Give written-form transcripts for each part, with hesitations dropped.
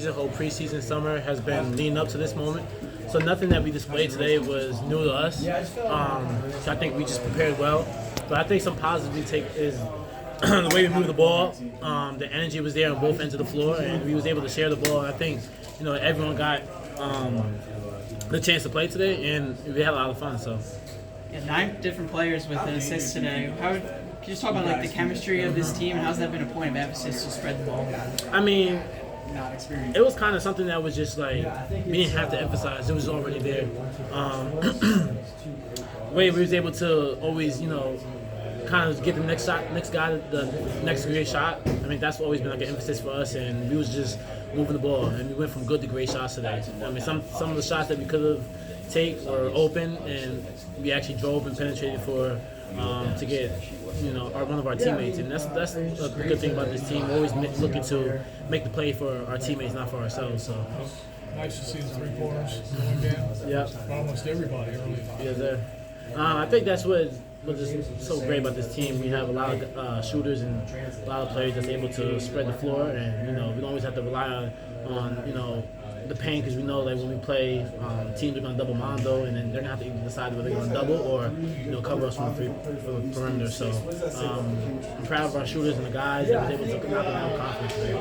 The whole preseason summer has been leading up to this moment. So nothing that we displayed today was new to us. So I think we just prepared well. But I think some positive we take is the way we moved the ball. The energy was there on both ends of the floor, and we was able to share the ball. And I think everyone got the chance to play today, and we had a lot of fun. So. Yeah, 9 different players with the assists today. Can you just talk about the chemistry of this team, and how's that been a point of emphasis to spread the ball? I mean, it was kind of something that was just like we didn't have to emphasize. It was already there. The way we was able to always, kind of get the next guy, the next great shot. I mean, that's always been like an emphasis for us, and we was just moving the ball, and we went from good to great shots today. I mean, some of the shots that we could have take were open, and we actually drove and penetrated for to get one of our teammates, and that's a good thing about this team. We're always looking to make the play for our teammates, not for ourselves. So nice to see the 3 pointers going down. Yeah, for almost everybody early. Yes, sir. I think that's what is so great about this team. We have a lot of shooters and a lot of players that's able to spread the floor, and we don't always have to rely on the paint, because we know that when we play, teams are going to double Mondo, and then they're going to have to either decide whether they're going to double or cover us from the perimeter. So I'm proud of our shooters and the guys that was able to knock them out confidently.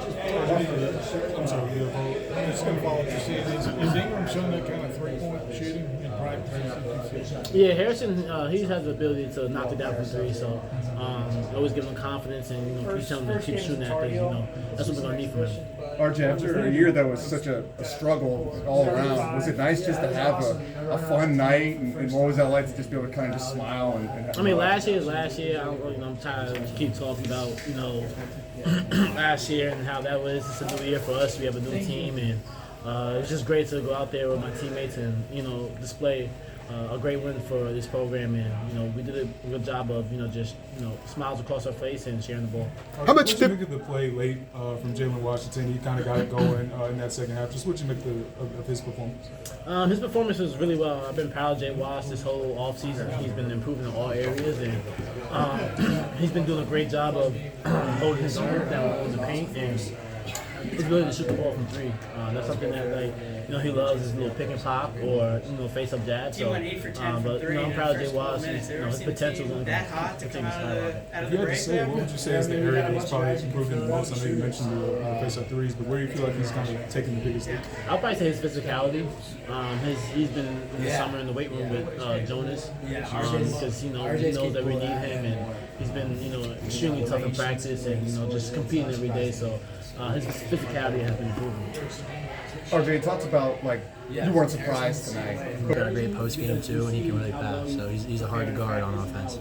I'm sorry, I'm just going to follow what you said. Is Ingram showing that kind of 3-point shooting in practice? Yeah, Harrison, he has the ability to knock it down from 3, so always give him confidence and keep telling him to keep shooting that, because that's what we're going to need from him. RJ, after a year that was such a struggle all around, was it nice just to have a fun night, and what was that like to just be able to kind of just smile? I mean, last year is last year. I'm tired of keep talking about last year and how that was. It's a new year for us. We have a new team, and it was just great to go out there with my teammates and display a great win for this program, and we did a good job of just smiles across our face and sharing the ball. How much did you make of the play late from Jalen Washington? He kind of got it going in that second half. Just what you make of his performance? His performance was really well. I've been proud of Jay Wash this whole offseason. He's been improving in all areas, and he's been doing a great job of holding his own down in the paint, and his ability to shoot the ball from 3. That's something that he loves, his little pick and pop or face up jab. So, went 8 for 10 but from 3 I'm proud of Jay Wash. His potential is that hot to come out of If the you had to break. say, what would you say is the area that he's probably improving the most? I know you mentioned the face-up threes, but where do you feel like he's kind of taking the biggest leap? I'll probably say his physicality. He's been in the summer in the weight room with Jonas, because he knows that we need him, and he's been extremely tough in practice and just competing every day. So his physicality has been improving. RJ, it talks about you weren't surprised tonight. He's got a great post game too, and he can really pass. So he's a hard to guard on offense.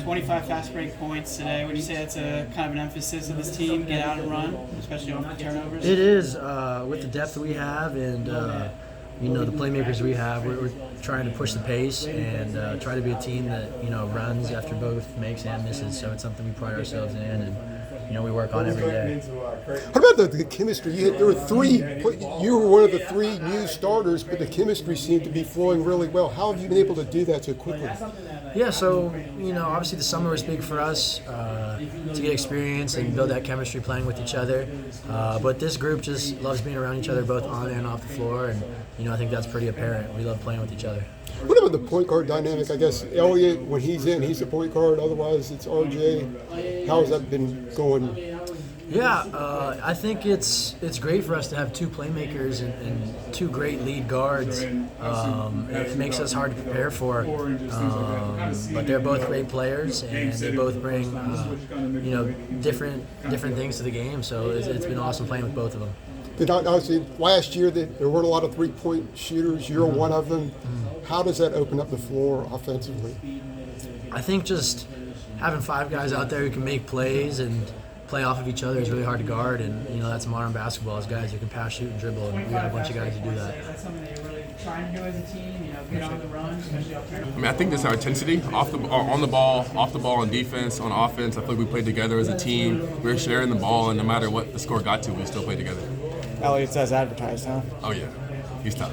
25 fast break points today. Would you say that's a kind of an emphasis of this team? Get out and run, especially on turnovers. It is with the depth we have and the playmakers we have. We're trying to push the pace and try to be a team that runs after both makes and misses. So it's something we pride ourselves in, and we work on every day. How about the chemistry? There were 3. You were one of the 3 new starters, but the chemistry seemed to be flowing really well. How have you been able to do that so quickly? Yeah, so obviously the summer was big for us to get experience and build that chemistry playing with each other. But this group just loves being around each other, both on and off the floor, and I think that's pretty apparent. We love playing with each other. What about the point guard dynamic? I guess Elliott, when he's in, he's the point guard. Otherwise, it's RJ. How has that been going? Yeah, I think it's great for us to have 2 playmakers and 2 great lead guards. It makes us hard to prepare for, but they're both great players, and they both bring different things to the game. So it's been awesome playing with both of them. Obviously, last year there weren't a lot of 3-point shooters. You're one of them. How does that open up the floor offensively? I think just having 5 guys out there who can make plays and play off of each other is really hard to guard, and that's modern basketball. Is guys who can pass, shoot, and dribble, and we got a bunch of guys who do that. That's something that you're really trying to do as a team. Get on the run, especially off turnovers. I mean, I think this is our intensity on the ball, off the ball, on defense, on offense. I feel like we played together as a team. We were sharing the ball, and no matter what the score got to, we still played together. Elliott's as advertised, huh? Oh yeah, he's tough.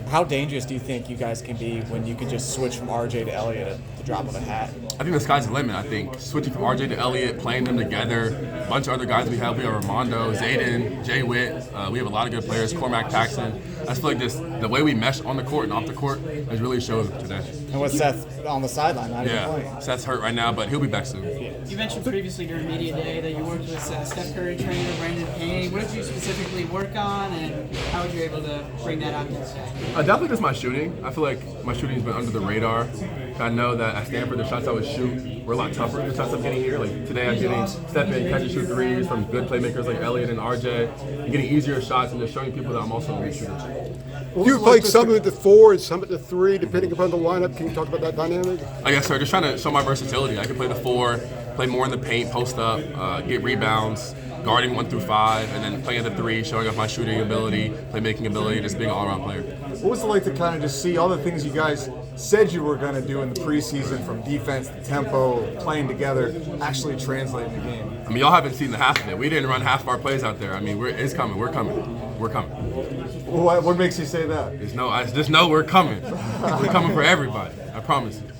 How dangerous do you think you guys can be when you can just switch from RJ to Elliott at the drop of a hat? I think the sky's the limit. I think switching from RJ to Elliott, playing them together, a bunch of other guys we have Armando, Zayden, Jay Witt. We have a lot of good players, Cormac, Paxson. I just feel like just the way we mesh on the court and off the court has really showed today. And with Seth on the sideline, not even playing. Yeah, Seth's hurt right now, but he'll be back soon. You mentioned previously during media day that you worked with Steph Curry trainer Brandon Payne. What did you specifically work on, and how were you able to bring that out to today? Definitely just my shooting. I feel like my shooting's been under the radar. I know that at Stanford, the shots I would shoot were a lot tougher than the shots I'm getting here. Like today, I'm getting step in, catch and shoot threes from good playmakers like Elliott and RJ, and getting easier shots and just showing people that I'm also a good shooter. You played some at the 4 and some at the 3, depending upon the lineup. Can you talk about that dynamic? I guess, sir, just trying to show my versatility. I can play the 4, play more in the paint, post up, get rebounds, guarding 1 through 5, and then playing at the 3, showing off my shooting ability, playmaking ability, just being an all-around player. What was it like to kind of just see all the things you guys said you were going to do in the preseason, from defense to tempo, playing together, actually translate in the game? I mean, y'all haven't seen the half of it. We didn't run half of our plays out there. I mean, it's coming. We're coming. We're coming. What makes you say that? I just know we're coming. We're coming for everybody. I promise you.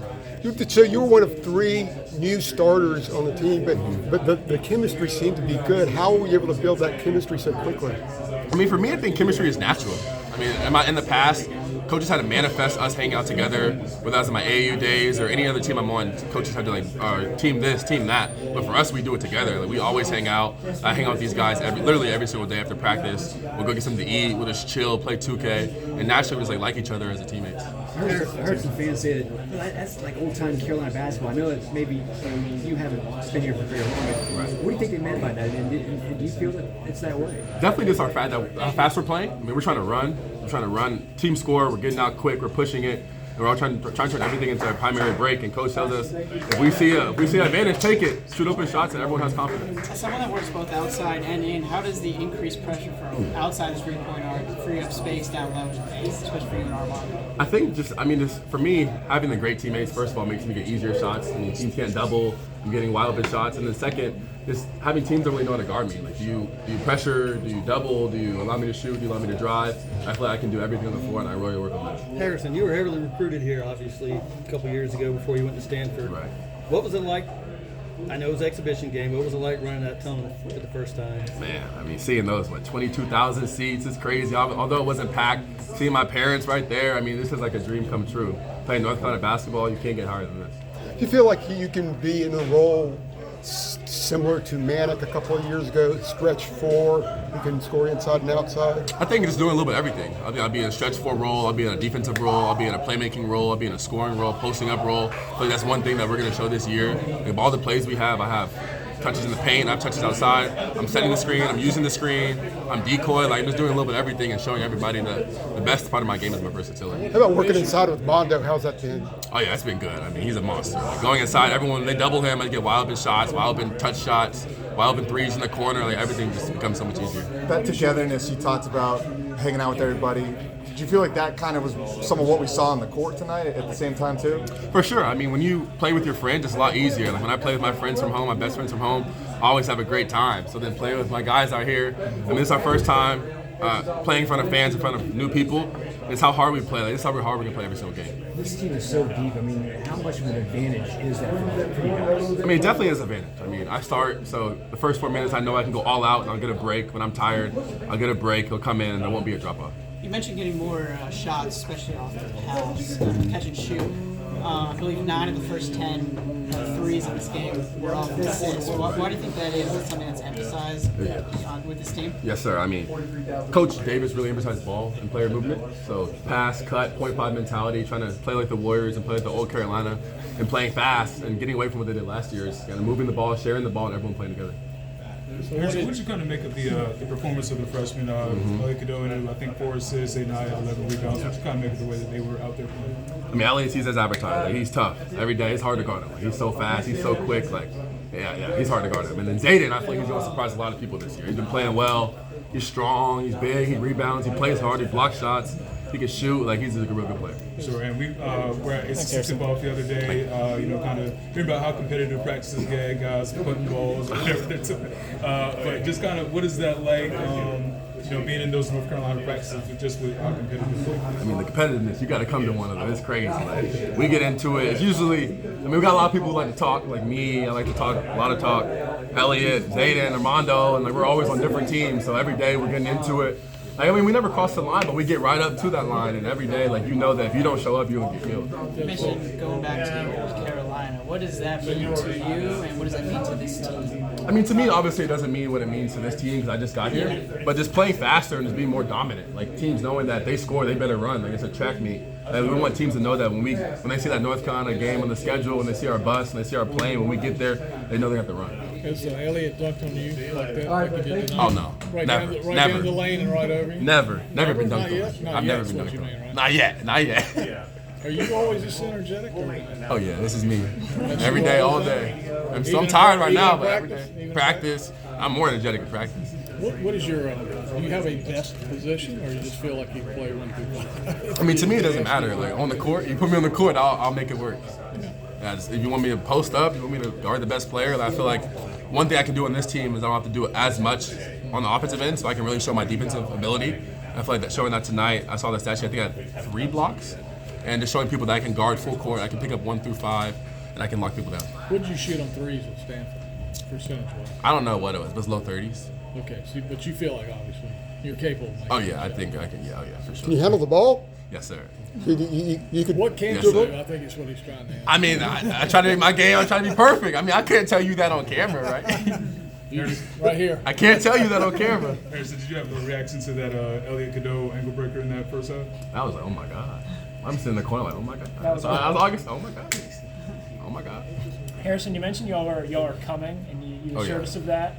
You have to say you were one of 3 new starters on the team, but the chemistry seemed to be good. How were you able to build that chemistry so quickly? I mean, for me, I think chemistry is natural. I mean, in the past, coaches had to manifest us hanging out together, whether that was in my AAU days or any other team I'm on. Coaches had to team this, team that. But for us, we do it together. Like, we always hang out. I hang out with these guys literally every single day after practice. We'll go get something to eat. We'll just chill, play 2K, and naturally we just like each other as a teammates. I heard some fans say that that's like old-time Carolina basketball. I know that maybe you haven't been here for very long. Right. What do you think they meant by that? And do you feel that it's that way? Definitely just how fast we're playing. I mean, we're trying to run. We're trying to run team score. We're getting out quick. We're pushing it. And we're all trying to turn everything into a primary break. And coach tells us if we see an advantage, take it. Shoot open shots, and everyone has confidence. As someone that works both outside and in, how does the increased pressure from outside the three-point arc free up space down low, especially for you and Armando? I think just for me, having the great teammates, first of all, makes me get easier shots. I mean, teams can't double. I'm getting wide open shots. And then second, just having teams don't really know how to guard me. Like, do you pressure? Do you double? Do you allow me to shoot? Do you allow me to drive? I feel like I can do everything on the floor, and I really work on that. Harrison, you were heavily recruited here, obviously, a couple years ago before you went to Stanford. Right. What was it like? I know it was an exhibition game. What was it like running that tunnel for the first time? Man, I mean, seeing those, 22,000 seats is crazy. Although it wasn't packed, seeing my parents right there, I mean, this is like a dream come true. Playing North Carolina basketball, you can't get higher than this. Do you feel like you can be in a role similar to Manic a couple of years ago, stretch 4, you can score inside and outside? I think it's doing a little bit of everything. I'll be in a stretch 4 role, I'll be in a defensive role, I'll be in a playmaking role, I'll be in a scoring role, posting up role. I think that's one thing that we're going to show this year. Of all the plays we have, I have touches in the paint, I have touches outside, I'm setting the screen, I'm using the screen, I'm decoy, I'm just doing a little bit of everything and showing everybody that the best part of my game is my versatility. How about working inside with Mondo? How's that been? Oh yeah, it's been good. I mean, he's a monster. Like, going inside, everyone, they double him, I get wide open shots, wide open touch shots, wide open threes in the corner, like everything just becomes so much easier. That togetherness you talked about, hanging out with everybody, did you feel like that kind of was some of what we saw on the court tonight at the same time too? For sure. I mean, when you play with your friends, it's a lot easier. Like when I play with my friends from home, my best friends from home, I always have a great time. So then playing with my guys out here, I mean, this is our first time playing in front of fans, in front of new people. It's how hard we play. Like, this is how hard we can play every single game. This team is so deep. I mean, how much of an advantage is that for you guys? I mean, it definitely is an advantage. I mean, I start, so the first 4 minutes, I know I can go all out and I'll get a break. When I'm tired, I'll get a break. He'll come in and there won't be a drop-off. You mentioned getting more shots, especially off the pass, catch and shoot. I believe 9 of the first 10 threes in this game were off assists. Why do you think that is? Is it something that's emphasized with this team? Yes, sir. I mean, Coach Davis really emphasized ball and player movement. So pass, cut, 0.5 mentality, trying to play like the Warriors and play like the old Carolina, and playing fast and getting away from what they did last year. Is kind of moving the ball, sharing the ball, and everyone playing together. What did you kind of make of the performance of the freshmen? Elliott Cadeau, I think 4 assists, 8, 9, 11 rebounds. What you kind of make of the way that they were out there playing? I mean, Elliott sees as advertised. Like, he's tough. Every day, it's hard to guard him. Like, he's so fast. He's so quick. Like, yeah, he's hard to guard him. And then Zayden, I feel like he's going to surprise a lot of people this year. He's been playing well. He's strong. He's big. He rebounds. He plays hard. He blocks shots. He can shoot. Like, he's a real good player. Sure. And we were at Institute Golf the other day. Kind of hearing about how competitive practices get, guys putting balls, whatever they're doing. But just kind of, what is that like? being in those North Carolina practices just with how competitive. I mean, the competitiveness, you got to come to one of them. It's crazy. Like, we get into it. It's usually, we got a lot of people who like to talk, like me. I like to talk, a lot of talk. Elliot, Zayden, Armando, and like we're always on different teams. So every day we're getting into it. Like, I mean, we never cross the line, but we get right up to that line. And every day, like, you know that if you don't show up, you'll get killed. You mentioned going back to North Carolina. What does that mean to you, and what does that mean to this team? I mean, to me, obviously, it doesn't mean what it means to this team because I just got here. But just playing faster and just being more dominant. Like, teams knowing that they score, they better run. Like, it's a track meet. And we want teams to know that when they see that North Carolina game on the schedule, when they see our bus, and they see our plane, when we get there, they know they have to run. Has Elliot dunked on you like that? Like he did tonight? Oh, no. Right Never. Down the lane and right over you? Never been Not dunked yet? on. Not I've yet never is been what dunked you on. mean, right? Not yet. Are you always this energetic? Or? Oh, yeah, this is me. Every day, all day. I'm tired right now, but every day. Practice. I'm more energetic in practice. What is your, do you have a best position, or you just feel like you can play run people? I mean, to me, it doesn't matter. Like, on the court, you put me on the court, I'll make it work. If you want me to post up, you want me to guard the best player, I feel like one thing I can do on this team is I don't have to do as much on the offensive end, so I can really show my defensive ability. I feel like that showing that tonight, I saw the stat sheet, I think I had 3 blocks, and just showing people that I can guard full court, I can pick up 1 through 5, and I can lock people down. What did you shoot on threes at Stanford, percentage-wise? I don't know what it was, but it's low 30s. Okay, so, but you feel like obviously you're capable of making Oh yeah, I think I can. Yeah, for sure. Can you handle the ball? Yes, sir. You could. What can Yes, you sir. do? I think it's what he's trying to answer. I mean, I try to make my game. I try to be perfect. I mean, I couldn't tell you that on camera, right? Right here. I can't tell you that on camera. Harrison, did you have a reaction to that Elliot Cadeau ankle breaker in that first half? I was like, oh my god. I'm sitting in the corner like, oh my god. So I was August. Oh my god. Oh my god. Harrison, you mentioned y'all are coming, and you assured us of that.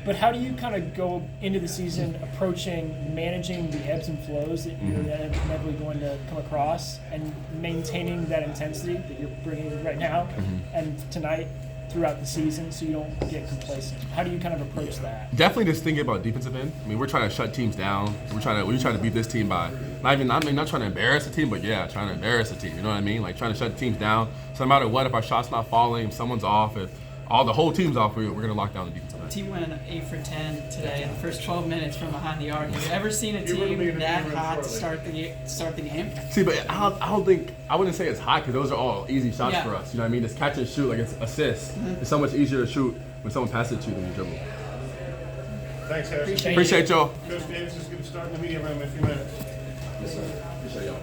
But how do you kind of go into the season approaching managing the ebbs and flows that you're inevitably going to come across and maintaining that intensity that you're bringing right now and tonight throughout the season so you don't get complacent? How do you kind of approach that? Definitely just thinking about defensive end. I mean, we're trying to shut teams down. We're trying to beat this team by not trying to embarrass the team, but yeah, trying to embarrass the team. You know what I mean? Like trying to shut teams down. So no matter what, if our shot's not falling, if someone's off, if the whole team's off, we're going to lock down the defensive end. The team went 8 for 10 today in the first 12 minutes from behind the arc. Have you ever seen a team that hot to start the game? See, but I wouldn't say it's hot because those are all easy shots for us. You know what I mean? It's catch and shoot, like it's assists. It's so much easier to shoot when someone passes it to you than you dribble. Thanks, Harrison. Appreciate y'all. Coach Davis is going to start in the media room in a few minutes. Appreciate y'all.